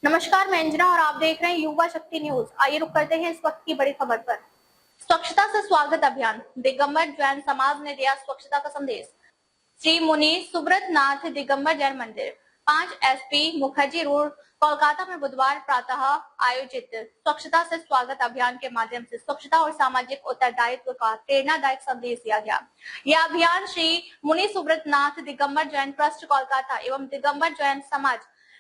नमस्कार, मैं अंजना और आप देख रहे हैं युवा शक्ति न्यूज। आइए रुक करते हैं इस वक्त की बड़ी खबर पर। स्वच्छता से स्वागत अभियान, दिगंबर जैन समाज ने दिया स्वच्छता का संदेश। श्री मुनि सुब्रत नाथ दिगंबर जैन मंदिर 5 SP मुखर्जी रोड कोलकाता में बुधवार प्रातः आयोजित स्वच्छता से स्वागत अभियान के माध्यम से स्वच्छता और सामाजिक उत्तरदायित्व का प्रेरणादायक संदेश दिया गया। यह अभियान श्री मुनि सुब्रत नाथ दिगंबर जैन ट्रस्ट कोलकाता एवं दिगंबर जैन समाज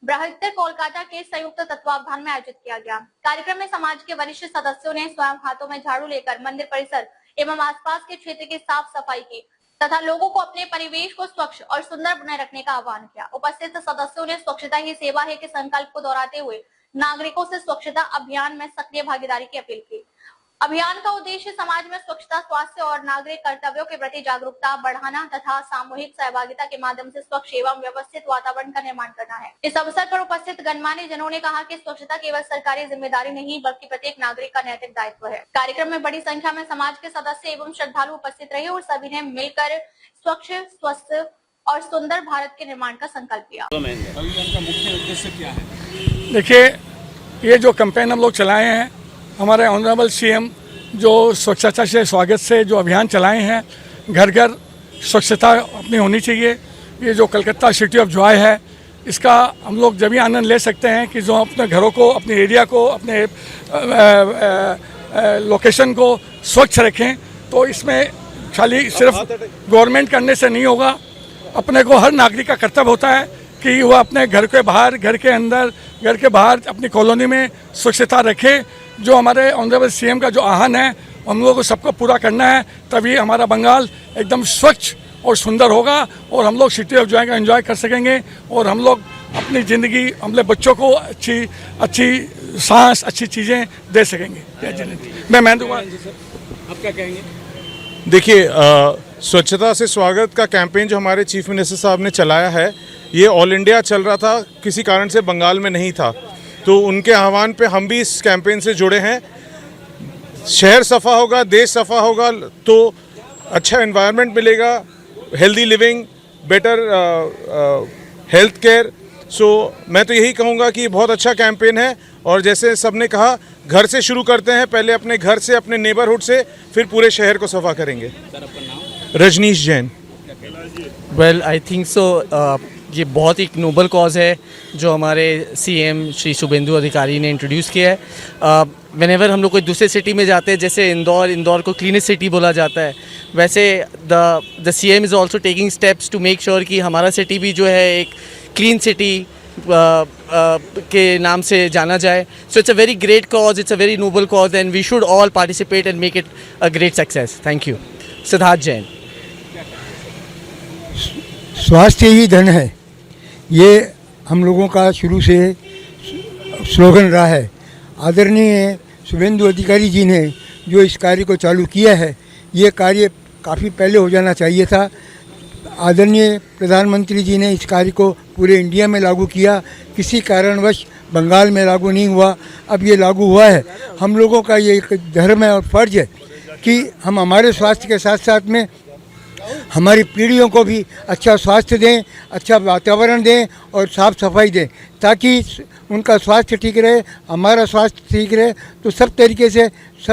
बृहत्तर कोलकाता के संयुक्त तत्वावधान में आयोजित किया गया। कार्यक्रम में समाज के वरिष्ठ सदस्यों ने स्वयं हाथों में झाड़ू लेकर मंदिर परिसर एवं आसपास के क्षेत्र की साफ सफाई की तथा लोगों को अपने परिवेश को स्वच्छ और सुंदर बनाए रखने का आह्वान किया। उपस्थित सदस्यों ने स्वच्छता ही सेवा है के संकल्प को दोहराते हुए नागरिकों से स्वच्छता अभियान में सक्रिय भागीदारी की अपील की। अभियान का उद्देश्य समाज में स्वच्छता, स्वास्थ्य और नागरिक कर्तव्यों के प्रति जागरूकता बढ़ाना तथा सामूहिक सहभागिता के माध्यम से स्वच्छ एवं व्यवस्थित वातावरण का निर्माण करना है। इस अवसर पर उपस्थित गणमान्य जनों ने कहा कि स्वच्छता केवल सरकारी जिम्मेदारी नहीं बल्कि प्रत्येक नागरिक का नैतिक दायित्व है। कार्यक्रम में बड़ी संख्या में समाज के सदस्य एवं श्रद्धालु उपस्थित रहे और सभी ने मिलकर स्वच्छ, स्वस्थ और सुंदर भारत के निर्माण का संकल्प लिया। अभियान का मुख्य उद्देश्य क्या है? देखिए, ये जो कैंपेन हम लोग चलाए हैं, हमारे ऑनरेबल CM जो स्वच्छता से स्वागत से जो अभियान चलाए हैं, घर घर स्वच्छता अपनी होनी चाहिए। ये जो कलकत्ता सिटी ऑफ जॉय है, इसका हम लोग जब भी आनंद ले सकते हैं कि जो अपने घरों को, अपने एरिया को, अपने लोकेशन को स्वच्छ रखें। तो इसमें खाली सिर्फ गवर्नमेंट करने से नहीं होगा, अपने को हर नागरिक का कर्तव्य होता है कि वह अपने घर के बाहर, घर के अंदर, घर के बाहर अपनी कॉलोनी में स्वच्छता रखे। जो हमारे ऑनरेबल CM का जो आह्वान है, हम लोगों को सबको पूरा करना है, तभी हमारा बंगाल एकदम स्वच्छ और सुंदर होगा और हम लोग सिटी ऑफ जॉय का एंजॉय कर सकेंगे और हम लोग अपनी ज़िंदगी, अपने बच्चों को अच्छी सांस, अच्छी चीज़ें दे सकेंगे। मैं महेंद्र कुमार, आप क्या कहेंगे? देखिए, स्वच्छता से स्वागत का कैंपेन जो हमारे चीफ मिनिस्टर साहब ने चलाया है, ये ऑल इंडिया चल रहा था, किसी कारण से बंगाल में नहीं था, तो उनके आह्वान पे हम भी इस कैंपेन से जुड़े हैं। शहर सफ़ा होगा, देश सफ़ा होगा तो अच्छा एनवायरनमेंट मिलेगा, healthy living, better health care. So मैं तो यही कहूँगा कि बहुत अच्छा कैंपेन है और जैसे सबने कहा, घर से शुरू करते हैं, पहले अपने घर से, अपने नेबरहुड से, फिर पूरे शहर को सफ़ा करेंगे। Rajneesh Jain. Well, I think so ये बहुत एक नोबल कॉज है जो हमारे CM श्री शुभेंदु अधिकारी ने इंट्रोड्यूस किया है। व्हेनेवर हम लोग कोई दूसरे सिटी में जाते हैं, जैसे इंदौर को क्लीनेस्ट सिटी बोला जाता है, वैसे the CM is also taking steps to make sure कि हमारा सिटी भी जो है एक क्लीन सिटी के नाम से जाना जाए। So it's a very great cause, it's a very noble cause and we should all participate and make it a great success. Thank you. Siddharth Jain. स्वास्थ्य ही धन है, ये हम लोगों का शुरू से स्लोगन रहा है। आदरणीय शुभेंदु अधिकारी जी ने जो इस कार्य को चालू किया है, ये कार्य काफ़ी पहले हो जाना चाहिए था। आदरणीय प्रधानमंत्री जी ने इस कार्य को पूरे इंडिया में लागू किया, किसी कारणवश बंगाल में लागू नहीं हुआ, अब ये लागू हुआ है। हम लोगों का ये एक धर्म है और फर्ज है कि हम हमारे स्वास्थ्य के साथ साथ में हमारी पीढ़ियों को भी अच्छा स्वास्थ्य दें, अच्छा वातावरण दें और साफ़ सफाई दें, ताकि उनका स्वास्थ्य ठीक रहे, हमारा स्वास्थ्य ठीक रहे। तो सब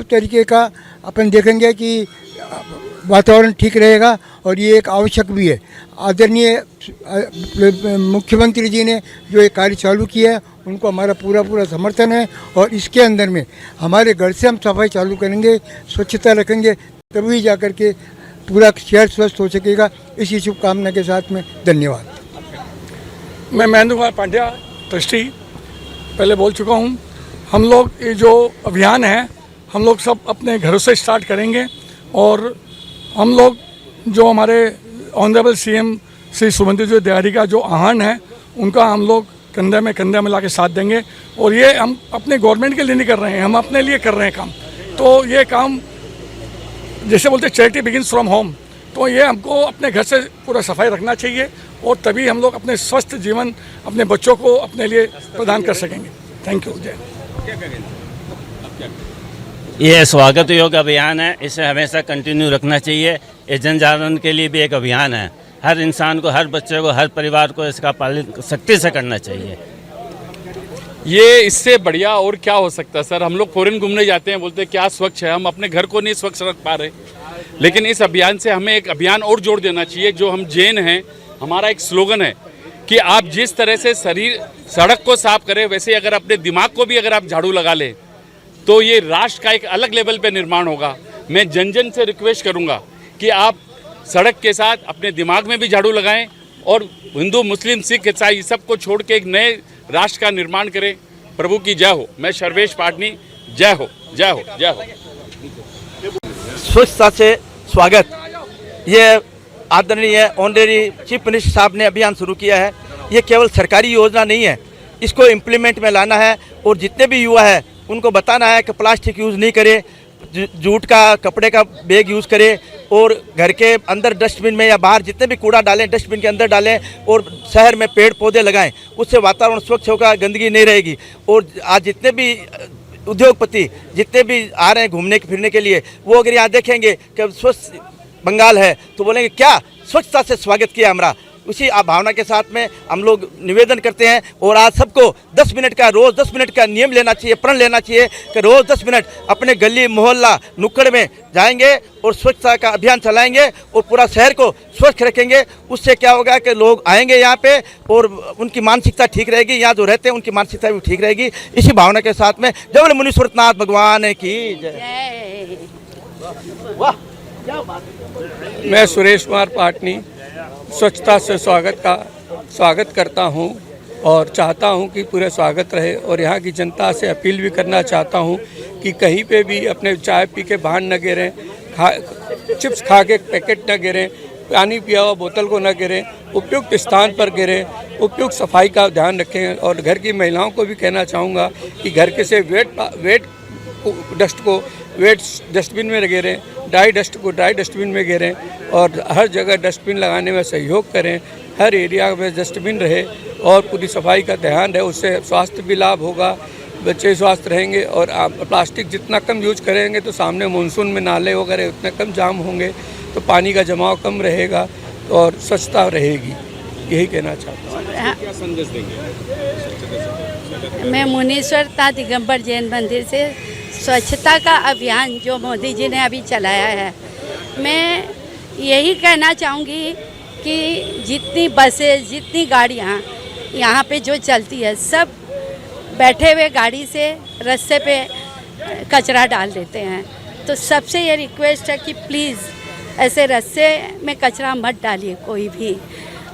तरीके का अपन देखेंगे कि वातावरण ठीक रहेगा और ये एक आवश्यक भी है। आदरणीय मुख्यमंत्री जी ने जो ये कार्य चालू किया है, उनको हमारा पूरा समर्थन है और इसके अंदर में हमारे घर से हम सफाई चालू करेंगे, स्वच्छता रखेंगे, तभी जा कर के पूरा शहर स्वस्थ हो सकेगा। इसी शुभकामना के साथ में धन्यवाद। मैं महेंद्र कुमार पांड्या, ट्रस्टी, पहले बोल चुका हूँ। हम लोग ये जो अभियान है, हम लोग सब अपने घरों से स्टार्ट करेंगे और हम लोग जो हमारे ऑनरेबल CM श्री शुभेंदु अधिकारी का जो आह्वान है, उनका हम लोग कंधे में कंधे मिला के साथ देंगे। और ये हम अपने गवर्नमेंट के लिए नहीं कर रहे हैं, हम अपने लिए कर रहे हैं काम। तो ये काम जैसे बोलते हैं चैरिटी बिगिंस फ्रॉम होम, तो ये हमको अपने घर से पूरा सफाई रखना चाहिए और तभी हम लोग अपने स्वस्थ जीवन अपने बच्चों को अपने लिए प्रदान कर सकेंगे। Thank you. जय। ये स्वागत योग अभियान है, इसे हमेशा कंटिन्यू रखना चाहिए। ये जन जागरण के लिए भी एक अभियान है। हर इंसान को, हर बच्चे को, हर परिवार को इसका पालन सख्ती से करना चाहिए। ये इससे बढ़िया और क्या हो सकता है सर। हम लोग फॉरेन घूमने जाते हैं, बोलते हैं क्या स्वच्छ है, हम अपने घर को नहीं स्वच्छ रख पा रहे। लेकिन इस अभियान से हमें एक अभियान और जोड़ देना चाहिए। जो हम जैन हैं, हमारा एक स्लोगन है कि आप जिस तरह से सड़क को साफ करें, वैसे अगर अपने दिमाग को भी अगर आप झाड़ू लगा लें तो ये राष्ट्र का एक अलग लेवल पे निर्माण होगा। मैं जन जन से रिक्वेस्ट करूंगा कि आप सड़क के साथ अपने दिमाग में भी झाड़ू लगाएं और हिंदू, मुस्लिम, सिख, ईसाई सबको छोड़ के एक नए राष्ट्र का निर्माण करें। प्रभु की जय हो। मैं सर्वेश पाटनी, जय हो, जय हो, जय हो। स्वच्छता से स्वागत, ये आदरणीय ऑनरेरी चीफ मिनिस्टर साहब ने अभियान शुरू किया है। ये केवल सरकारी योजना नहीं है, इसको इम्प्लीमेंट में लाना है और जितने भी युवा है उनको बताना है कि प्लास्टिक यूज़ नहीं करें, जूट का, कपड़े का बैग यूज़ करें और घर के अंदर डस्टबिन में या बाहर जितने भी कूड़ा डालें डस्टबिन के अंदर डालें और शहर में पेड़ पौधे लगाएं, उससे वातावरण स्वच्छ होगा, गंदगी नहीं रहेगी। और आज जितने भी उद्योगपति जितने भी आ रहे हैं घूमने फिरने के लिए, वो अगर यहाँ देखेंगे कि स्वच्छ बंगाल है तो बोलेंगे क्या स्वच्छता से स्वागत किया हमारा। उसी भावना के साथ में हम लोग निवेदन करते हैं और आज सबको 10 मिनट का, रोज़ 10 मिनट का नियम लेना चाहिए, प्रण लेना चाहिए कि रोज़ 10 मिनट अपने गली मोहल्ला नुक्कड़ में जाएंगे और स्वच्छता का अभियान चलाएंगे और पूरा शहर को स्वच्छ रखेंगे। उससे क्या होगा कि लोग आएंगे यहाँ पे और उनकी मानसिकता ठीक रहेगी, यहाँ जो रहते हैं उनकी मानसिकता भी ठीक रहेगी। इसी भावना के साथ में जय बोले मुनीश्वरनाथ भगवान की जय। वाह, मैं सुरेश कुमार पाटनी स्वच्छता से स्वागत करता हूं और चाहता हूं कि पूरे स्वागत रहे। और यहाँ की जनता से अपील भी करना चाहता हूं कि कहीं पे भी अपने चाय पी के बाहर न गिरें, चिप्स खा के पैकेट न गिरें, पानी पिया हुआ बोतल को न गिरें, उपयुक्त स्थान पर गिरें, उपयुक्त सफाई का ध्यान रखें। और घर की महिलाओं को भी कहना चाहूँगा कि घर के से वेट डस्टबिन में गिरें, ड्राई डस्ट को ड्राई डस्टबिन में गिरें और हर जगह डस्टबिन लगाने में सहयोग करें। हर एरिया में डस्टबिन रहे और पूरी सफाई का ध्यान रहे, उससे स्वास्थ्य भी लाभ होगा, बच्चे स्वस्थ रहेंगे। और प्लास्टिक जितना कम यूज करेंगे तो सामने मानसून में नाले वगैरह उतने कम जाम होंगे, तो पानी का जमाव कम रहेगा और स्वच्छता रहेगी। यही कहना चाहता हूँ। क्या संदेश देंगे? मैं मुनीश्वरनाथ दिगंबर जैन मंदिर से स्वच्छता का अभियान जो मोदी जी ने अभी चलाया है, मैं यही कहना चाहूँगी कि जितनी बसें, जितनी गाड़ियाँ यहाँ पे जो चलती है, सब बैठे हुए गाड़ी से रास्ते पे कचरा डाल देते हैं। तो सबसे ये रिक्वेस्ट है कि प्लीज़ ऐसे रास्ते में कचरा मत डालिए कोई भी।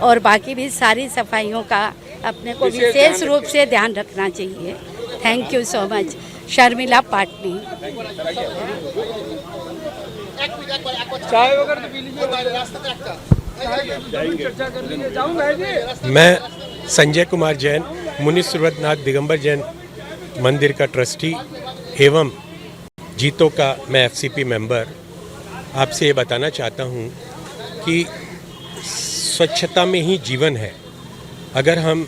और बाकी भी सारी सफाइयों का अपने को विशेष रूप से ध्यान रखना चाहिए। Thank you so much. Sharmila Patni. मैं संजय कुमार जैन, मुनीश्वरनाथ दिगंबर जैन मंदिर का ट्रस्टी एवं जीतो का मैं एफसीपी मेंबर, आपसे ये बताना चाहता हूँ कि स्वच्छता में ही जीवन है। अगर हम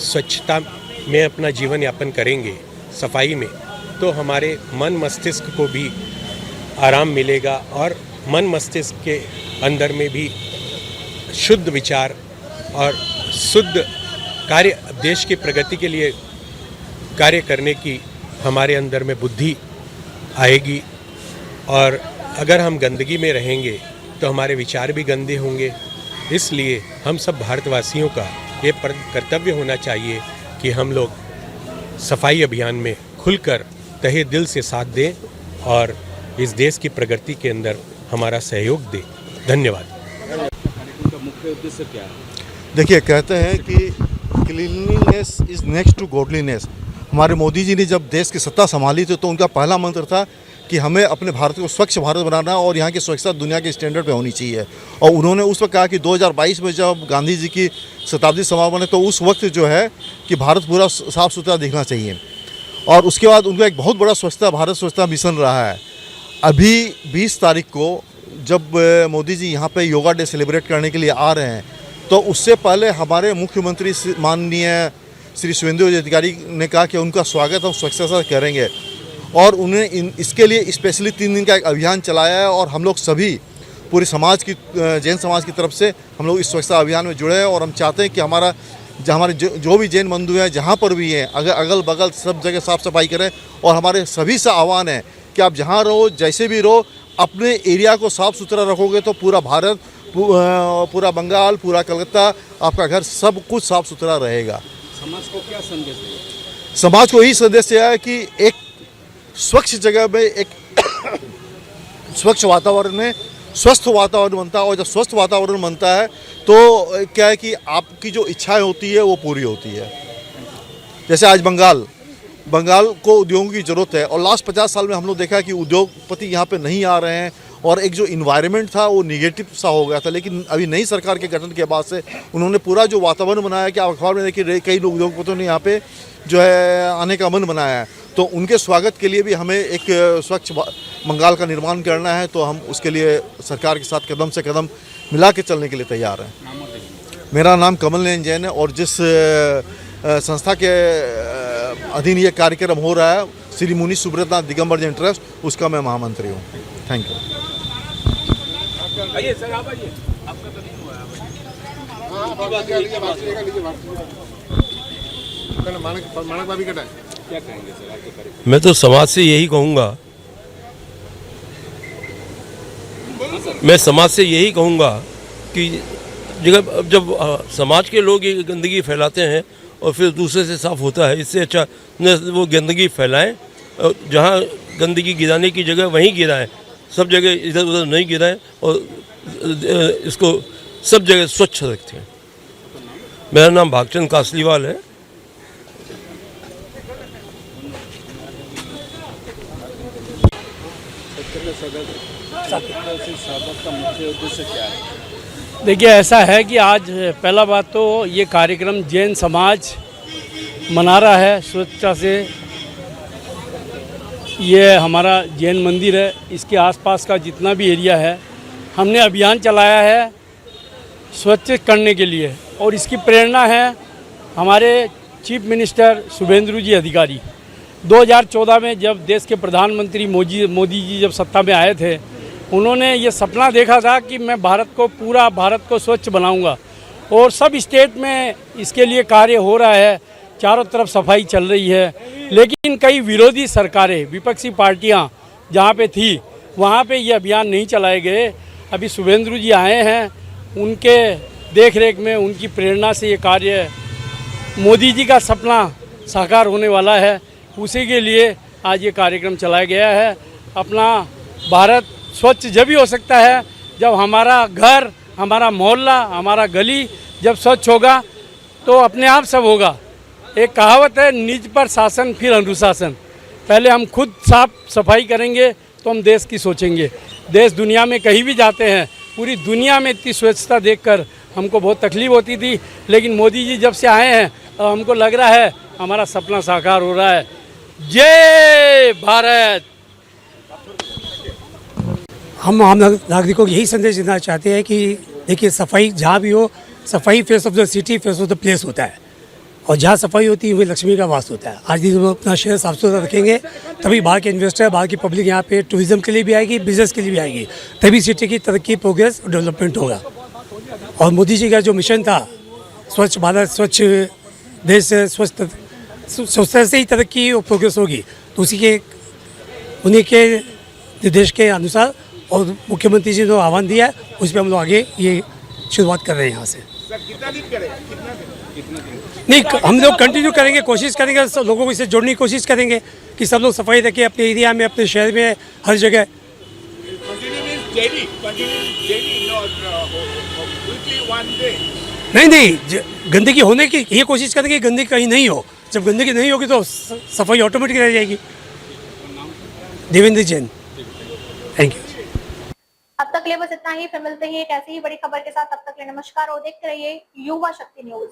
स्वच्छता में अपना जीवन यापन करेंगे, सफाई में, तो हमारे मन मस्तिष्क को भी आराम मिलेगा और मन मस्तिष्क के अंदर में भी शुद्ध विचार और शुद्ध कार्य, देश की प्रगति के लिए कार्य करने की हमारे अंदर में बुद्धि आएगी। और अगर हम गंदगी में रहेंगे तो हमारे विचार भी गंदे होंगे। इसलिए हम सब भारतवासियों का ये कर्तव्य होना चाहिए कि हम लोग सफाई अभियान में खुलकर तहे दिल से साथ दें और इस देश की प्रगति के अंदर हमारा सहयोग दें। धन्यवाद। कार्यक्रम का मुख्य उद्देश्य क्या है? देखिए, कहते हैं कि cleanliness is next to godliness. हमारे मोदी जी ने जब देश की सत्ता संभाली थी तो उनका पहला मंत्र था कि हमें अपने भारत को स्वच्छ भारत बनाना और यहाँ की स्वच्छता दुनिया के स्टैंडर्ड पे होनी चाहिए। और उन्होंने उस वक्त कहा कि 2022 में जब गांधी जी की शताब्दी समारोह तो उस वक्त जो है कि भारत पूरा साफ़ सुथरा दिखना चाहिए। और उसके बाद उनका एक बहुत बड़ा स्वच्छता भारत स्वच्छता मिशन रहा है। अभी 20 तारीख को जब मोदी जी यहाँ पे योगा डे सेलिब्रेट करने के लिए आ रहे हैं, तो उससे पहले हमारे मुख्यमंत्री माननीय श्री शुभेंदु अधिकारी ने कहा कि उनका स्वागत हम स्वच्छता से करेंगे। और उन्हें इसके लिए स्पेशली 3 दिन का एक अभियान चलाया है और हम लोग सभी पूरे समाज की, जैन समाज की तरफ से हम लोग इस स्वच्छता अभियान में जुड़े हैं। और हम चाहते हैं कि हमारा हमारे जो भी जैन बंधु हैं जहाँ पर भी हैं, अगर अगल बगल सब जगह साफ़ सफाई करें। और हमारे सभी से आह्वान है कि आप जहाँ रहो, जैसे भी रहो, अपने एरिया को साफ़ सुथरा रखोगे तो पूरा भारत, पूरा बंगाल, पूरा कलकत्ता, आपका घर, सब कुछ साफ़ सुथरा रहेगा। समाज को क्या संदेश दें? समाज को यही संदेश है कि एक स्वच्छ जगह में एक स्वच्छ वातावरण में स्वस्थ वातावरण बनता है, और जब स्वस्थ वातावरण बनता है तो क्या है कि आपकी जो इच्छाएं होती है वो पूरी होती है। जैसे आज बंगाल को उद्योगों की ज़रूरत है, और लास्ट 50 साल में हम लोग देखा है कि उद्योगपति यहाँ पे नहीं आ रहे हैं, और एक जो इन्वायरमेंट था वो निगेटिव सा हो गया था। लेकिन अभी नई सरकार के गठन के बाद से उन्होंने पूरा जो वातावरण बनाया कि आप अखबार में देखिए कई लोग उद्योगपतियों ने यहाँ पे जो है आने का मन बनाया है। तो उनके स्वागत के लिए भी हमें एक स्वच्छ बंगाल का निर्माण करना है, तो हम उसके लिए सरकार के साथ कदम से कदम मिला के चलने के लिए तैयार हैं। मेरा नाम कमल नयन जैन है, और जिस संस्था के अधीन ये कार्यक्रम हो रहा है, श्री मुनि सुब्रतनाथ दिगंबर जैन ट्रस्ट, उसका मैं महामंत्री हूँ। Thank you. मैं तो समाज से यही कहूँगा, कि जब समाज के लोग ये गंदगी फैलाते हैं और फिर दूसरे से साफ होता है, इससे अच्छा न वो गंदगी फैलाएं, जहाँ गंदगी गिराने की जगह वहीं गिराएं, सब जगह इधर उधर नहीं गिराएं, और इसको सब जगह स्वच्छ रखें। मेरा नाम भागचंद कासलीवाल है। देखिए, ऐसा है कि आज पहला बात तो ये कार्यक्रम जैन समाज मना रहा है स्वच्छता से। ये हमारा जैन मंदिर है, इसके आसपास का जितना भी एरिया है, हमने अभियान चलाया है स्वच्छ करने के लिए, और इसकी प्रेरणा है हमारे चीफ मिनिस्टर शुभेंदु जी अधिकारी। 2014 में जब देश के प्रधानमंत्री मोदी जी जब सत्ता में आए थे, उन्होंने ये सपना देखा था कि मैं पूरा भारत को स्वच्छ बनाऊंगा, और सब स्टेट में इसके लिए कार्य हो रहा है, चारों तरफ सफाई चल रही है। लेकिन कई विरोधी सरकारें, विपक्षी पार्टियां जहाँ पे थी, वहाँ पे ये अभियान नहीं चलाए गए। अभी शुभेंदु जी आए हैं, उनके देख रेख में, उनकी प्रेरणा से ये कार्य, मोदी जी का सपना साकार होने वाला है, उसी के लिए आज ये कार्यक्रम चलाया गया है। अपना भारत स्वच्छ जब ही हो सकता है जब हमारा घर, हमारा मोहल्ला, हमारा गली जब स्वच्छ होगा तो अपने आप सब होगा। एक कहावत है, निज पर शासन फिर अनुशासन। पहले हम खुद साफ सफाई करेंगे तो हम देश की सोचेंगे। देश दुनिया में कहीं भी जाते हैं, पूरी दुनिया में इतनी स्वच्छता देखकर हमको बहुत तकलीफ होती थी, लेकिन मोदी जी जब से आए हैं हमको लग रहा है हमारा सपना साकार हो रहा है। जय भारत। हम आम नागरिकों को यही संदेश देना चाहते हैं कि देखिए, सफाई जहाँ भी हो, सफाई face of the city, face of the place होता है, और जहाँ सफाई होती है वही लक्ष्मी का वास होता है। आज भी हम अपना शहर साफ सुथरा रखेंगे, तभी बाहर के इन्वेस्टर, बाहर की पब्लिक यहाँ पे टूरिज्म के लिए भी आएगी, बिजनेस के लिए भी आएगी, तभी सिटी की तरक्की, प्रोग्रेस और डेवलपमेंट होगा। और मोदी जी का जो मिशन था, स्वच्छ भारत, स्वच्छ देश, स्वच्छता से ही तरक्की और प्रोग्रेस होगी, तो उन्हीं के निर्देश के अनुसार और मुख्यमंत्री जी ने आह्वान दिया है, उस पर हम लोग आगे ये शुरुआत कर रहे हैं यहाँ से। नहीं, हम लोग कंटिन्यू करेंगे, कोशिश करेंगे, सब लोगों को इससे जोड़ने की कोशिश करेंगे कि सब लोग सफाई रखें अपने एरिया में, अपने शहर में, हर जगह। नहीं, गंदगी होने की ये कोशिश करेंगे, गंदगी कहीं नहीं हो। जब गंदगी नहीं होगी तो सफाई ऑटोमेटिक रह जाएगी। Devendra Jain, thank you. अब तक के लिए बस इतना ही, फिर मिलते हैं एक ऐसी ही बड़ी खबर के साथ। तब तक के लिए नमस्कार और देखते रहिए युवा शक्ति न्यूज।